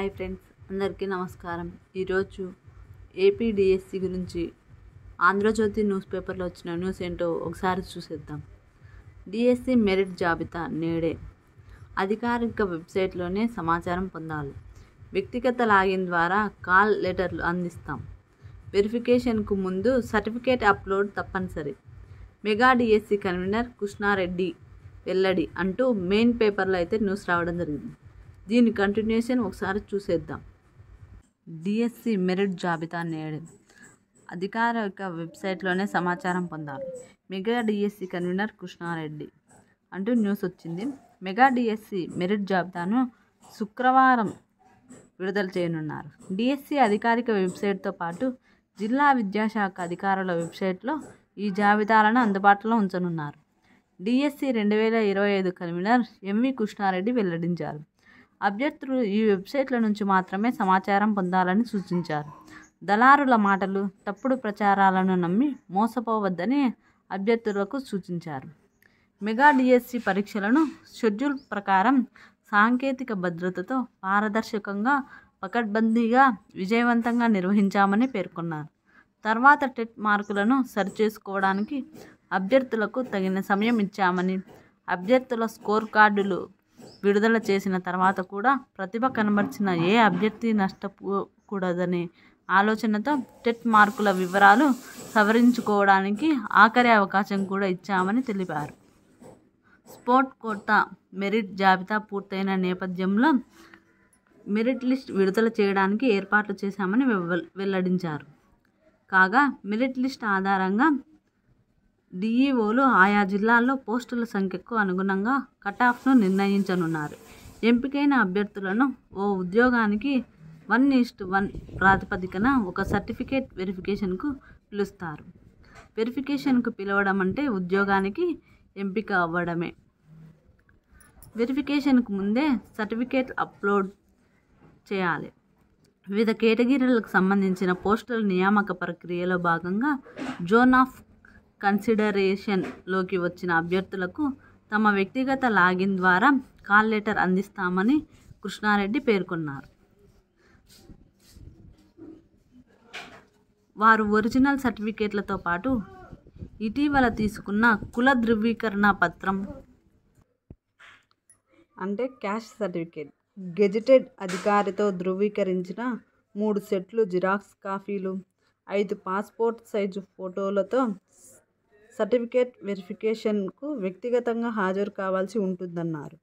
Hi friends, అందరికీ నమస్కారం. ఈరోజు ఏపీడిఎస్సి గురించి ఆంధ్రజ్యోతి న్యూస్ పేపర్లో వచ్చిన న్యూస్ ఏంటో ఒకసారి చూసేద్దాం. డిఎస్సి మెరిట్ జాబితా నేడే. అధికారిక వెబ్సైట్లోనే సమాచారం పొందాలి. వ్యక్తిగత లాగిన్ ద్వారా కాల్ లెటర్లు అందిస్తాం. వెరిఫికేషన్కు ముందు సర్టిఫికేట్ అప్లోడ్ తప్పనిసరి. మెగా డిఎస్సి కన్వీనర్ కృష్ణారెడ్డి వెల్లడి అంటూ మెయిన్ పేపర్లో అయితే న్యూస్ రావడం జరిగింది. దీని కంటిన్యూషన్ ఒకసారి చూసేద్దాం. డిఎస్సి మెరిట్ జాబితా నేడు. అధికారిక వెబ్సైట్లోనే సమాచారం పొందాలి. మెగా డిఎస్సి కన్వీనర్ కృష్ణారెడ్డి అంటూ న్యూస్ వచ్చింది. మెగా డిఎస్సి మెరిట్ జాబితాను శుక్రవారం విడుదల చేయనున్నారు. డిఎస్సి అధికారిక వెబ్సైట్తో పాటు జిల్లా విద్యాశాఖ అధికారుల వెబ్సైట్లో ఈ జాబితాలను అందుబాటులో ఉంచనున్నారు. డిఎస్సి 2025 కన్వీనర్ ఎంవి కృష్ణారెడ్డి వెల్లడించారు. అభ్యర్థులు ఈ వెబ్సైట్ల నుంచి మాత్రమే సమాచారం పొందాలని సూచించారు. దళారుల మాటలు, తప్పుడు ప్రచారాలను నమ్మి మోసపోవద్దని అభ్యర్థులకు సూచించారు. మెగా డిఎస్సి పరీక్షలను షెడ్యూల్ ప్రకారం సాంకేతిక భద్రతతో పారదర్శకంగా, పకడ్బందీగా, విజయవంతంగా నిర్వహించామని పేర్కొన్నారు. తర్వాత టెట్ మార్కులను సరిచేసుకోవడానికి అభ్యర్థులకు తగిన సమయం ఇచ్చామని, అభ్యర్థుల స్కోర్ కార్డులు విడుదల చేసిన తర్వాత కూడా ప్రతిభ కనబర్చిన ఏ అభ్యర్థి నష్టపోకూడదనే ఆలోచనతో టెట్ మార్కుల వివరాలు సవరించుకోవడానికి ఆఖరి అవకాశం కూడా ఇచ్చామని తెలిపారు. స్పోర్ట్ కోటా మెరిట్ జాబితా పూర్తయిన నేపథ్యంలో మెరిట్ లిస్ట్ విడుదల చేయడానికి ఏర్పాట్లు చేశామని వెల్లడించారు. కాగా మెరిట్ లిస్ట్ ఆధారంగా డిఈఓలు ఆయా జిల్లాల్లో పోస్టుల సంఖ్యకు అనుగుణంగా కటాఫ్ను నిర్ణయించనున్నారు. ఎంపికైన అభ్యర్థులను ఓ ఉద్యోగానికి 1:1 ప్రాతిపదికన ఒక సర్టిఫికేట్ వెరిఫికేషన్కు పిలుస్తారు. వెరిఫికేషన్కు పిలవడం అంటే ఉద్యోగానికి ఎంపిక అవ్వడమే. వెరిఫికేషన్కు ముందే సర్టిఫికేట్ అప్లోడ్ చేయాలి. వివిధ కేటగిరీలకు సంబంధించిన పోస్టుల నియామక ప్రక్రియలో భాగంగా జోన్ ఆఫ్ కన్సిడరేషన్లోకి వచ్చిన అభ్యర్థులకు తమ వ్యక్తిగత లాగిన్ ద్వారా కాల్ లెటర్ అందిస్తామని కృష్ణారెడ్డి పేర్కొన్నారు. వారు ఒరిజినల్ సర్టిఫికేట్లతో పాటు ఇటీవల తీసుకున్న కుల ధృవీకరణ పత్రం అంటే క్యాస్ట్ సర్టిఫికేట్, గెజిటెడ్ అధికారితో ధృవీకరించిన 3 సెట్లు జిరాక్స్ కాపీలు, 5 పాస్పోర్ట్ సైజు ఫోటోలతో సర్టిఫికేట్ వెరిఫికేషన్కు వ్యక్తిగతంగా హాజరు కావాల్సి ఉంటుందన్నారు.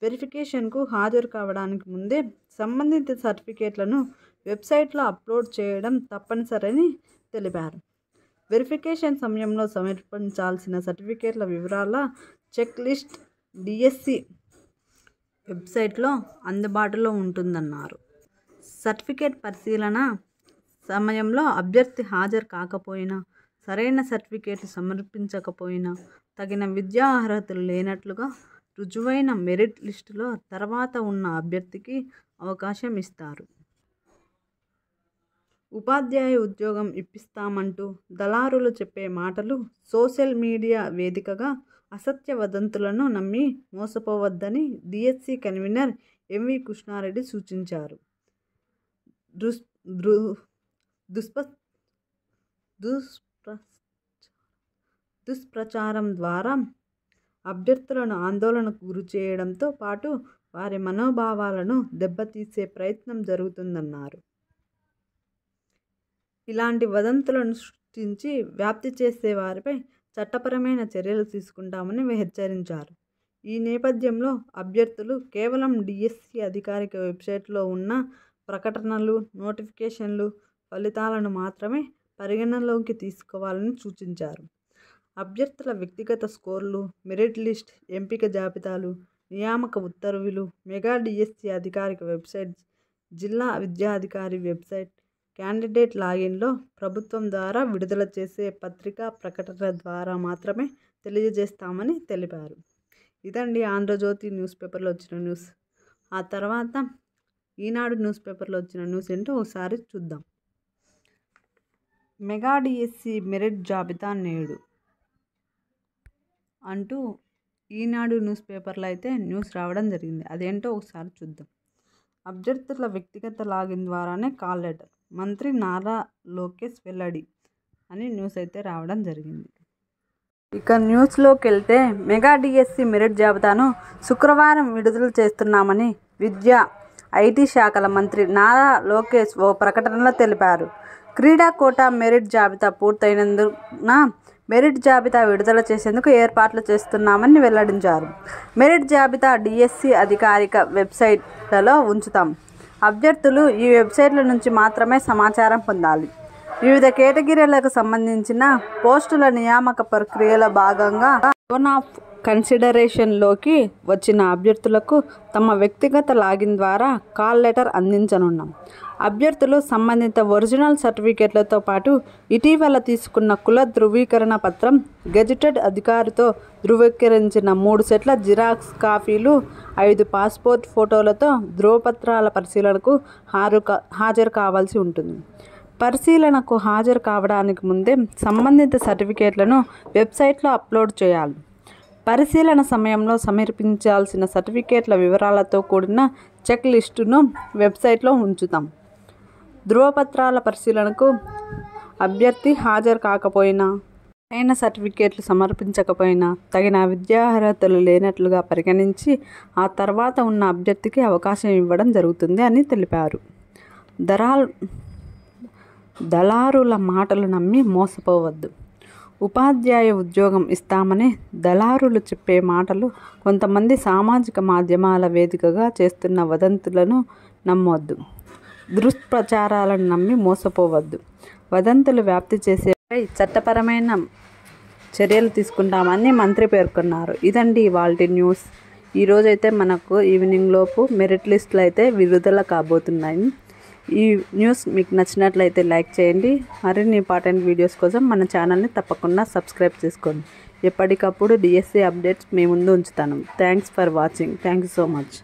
వెరిఫికేషన్కు హాజరు కావడానికి ముందే సంబంధిత సర్టిఫికేట్లను వెబ్సైట్లో అప్లోడ్ చేయడం తప్పనిసరని తెలిపారు. వెరిఫికేషన్ సమయంలో సమర్పించాల్సిన సర్టిఫికేట్ల వివరాల చెక్ లిస్ట్ డిఎస్సి వెబ్సైట్లో అందుబాటులో ఉంటుందన్నారు. సర్టిఫికేట్ పరిశీలన సమయంలో అభ్యర్థి హాజరు కాకపోయినా, సరైన సర్టిఫికేట్లు సమర్పించకపోయినా, తగిన విద్యా అర్హతలు లేనట్లుగా రుజువైన మెరిట్ లిస్టులో తర్వాత ఉన్న అభ్యర్థికి అవకాశం ఇస్తారు. ఉపాధ్యాయ ఉద్యోగం ఇప్పిస్తామంటూ దళారులు చెప్పే మాటలు, సోషల్ మీడియా వేదికగా అసత్య వదంతులను నమ్మి మోసపోవద్దని డిఎస్సి కన్వీనర్ ఎంవి కృష్ణారెడ్డి సూచించారు. దుష్ప్రచారం ద్వారా అభ్యర్థులను ఆందోళనకు గురి చేయడంతో పాటు వారి మనోభావాలను దెబ్బతీసే ప్రయత్నం జరుగుతుందన్నారు. ఇలాంటి వదంతులను సృష్టించి వ్యాప్తి చేసే వారిపై చట్టపరమైన చర్యలు తీసుకుంటామని హెచ్చరించారు. ఈ నేపథ్యంలో అభ్యర్థులు కేవలం డిఎస్సి అధికారిక వెబ్సైట్లో ఉన్న ప్రకటనలు, నోటిఫికేషన్లు, ఫలితాలను మాత్రమే పరిగణనలోకి తీసుకోవాలని సూచించారు. అభ్యర్థుల వ్యక్తిగత స్కోర్లు, మెరిట్ లిస్ట్, ఎంపిక జాబితాలు, నియామక ఉత్తర్వులు మెగా డిఎస్సి అధికారిక వెబ్సైట్, జిల్లా విద్యాధికారి వెబ్సైట్, క్యాండిడేట్ లాగిన్లో ప్రభుత్వం ద్వారా విడుదల చేసే పత్రికా ప్రకటనల ద్వారా మాత్రమే తెలియజేస్తామని తెలిపారు. ఇదండి ఆంధ్రజ్యోతి న్యూస్ పేపర్లో వచ్చిన న్యూస్. ఆ తర్వాత ఈనాడు న్యూస్ పేపర్లో వచ్చిన న్యూస్ ఏంటో ఒకసారి చూద్దాం. మెగా డిఎస్సి మెరిట్ జాబితా నేడు అంటూ ఈనాడు న్యూస్ పేపర్లో అయితే న్యూస్ రావడం జరిగింది. అదేంటో ఒకసారి చూద్దాం. అభ్యర్థుల వ్యక్తిగత లాగిన్ ద్వారానే కాల్ లెటర్. మంత్రి నారా లోకేష్ వెల్లడి అని న్యూస్ అయితే రావడం జరిగింది. ఇక న్యూస్లోకి వెళ్తే మెగా డిఎస్సి మెరిట్ జాబితాను శుక్రవారం విడుదల చేస్తున్నామని విద్యా, ఐటీ శాఖల మంత్రి నారా లోకేష్ ఓ ప్రకటనలో తెలిపారు. క్రీడా కోటా మెరిట్ జాబితా పూర్తయినందున మెరిట్ జాబితా విడుదల చేసేందుకు ఏర్పాట్లు చేస్తున్నామని వెల్లడించారు. మెరిట్ జాబితా డిఎస్సి అధికారిక వెబ్సైట్లలో ఉంచుతాం. అభ్యర్థులు ఈ వెబ్సైట్ల నుంచి మాత్రమే సమాచారం పొందాలి. వివిధ కేటగిరీలకు సంబంధించిన పోస్టుల నియామక ప్రక్రియలో భాగంగా జోన్ ఆఫ్ కన్సిడరేషన్లోకి వచ్చిన అభ్యర్థులకు తమ వ్యక్తిగత లాగిన్ ద్వారా కాల్ లెటర్ అందించనున్నాం. అభ్యర్థులు సంబంధిత ఒరిజినల్ సర్టిఫికేట్లతో పాటు ఇటీవల తీసుకున్న కుల ధృవీకరణ పత్రం, గెజిటెడ్ అధికారితో ధృవీకరించిన 3 సెట్ల జిరాక్స్ కాపీలు, 5 పాస్పోర్ట్ ఫోటోలతో ధృవపత్రాల పరిశీలనకు హాజరు కావాల్సి ఉంటుంది. పరిశీలనకు హాజరు కావడానికి ముందే సంబంధిత సర్టిఫికేట్లను వెబ్సైట్లో అప్లోడ్ చేయాలి. పరిశీలన సమయంలో సమర్పించాల్సిన సర్టిఫికేట్ల వివరాలతో కూడిన చెక్ లిస్టును వెబ్సైట్లో ఉంచుతాం. ధృవపత్రాల పరిశీలనకు అభ్యర్థి హాజరు కాకపోయినా, అయిన సర్టిఫికేట్లు సమర్పించకపోయినా తగిన విద్యార్హతలు లేనట్లుగా పరిగణించి ఆ తర్వాత ఉన్న అభ్యర్థికి అవకాశం ఇవ్వడం జరుగుతుంది అని తెలిపారు. దళారుల మాటలు నమ్మి మోసపోవద్దు. ఉపాధ్యాయ ఉద్యోగం ఇస్తామని దళారులు చెప్పే మాటలు, కొంతమంది సామాజిక మాధ్యమాల వేదికగా చేస్తున్న వదంతులను నమ్మవద్దు. దుష్ప్రచారాలను నమ్మి మోసపోవద్దు. వదంతులు వ్యాప్తి చేసేపై చట్టపరమైన చర్యలు తీసుకుంటామని మంత్రి పేర్కొన్నారు. ఇదండి ఇవాల్టి న్యూస్. ఈరోజైతే మనకు ఈవినింగ్ లోపు మెరిట్ లిస్టులు అయితే విడుదల కాబోతున్నాయి. ఈ న్యూస్ మీకు నచ్చినట్లయితే లైక్ చేయండి. మరిన్ని ఇంపార్టెంట్ వీడియోస్ కోసం మన ఛానల్ని తప్పకుండా సబ్స్క్రైబ్ చేసుకోండి. ఎప్పటికప్పుడు డిఎస్సి అప్డేట్స్ మీ ముందు ఉంచుతాను. Thanks for watching. Thank you so much.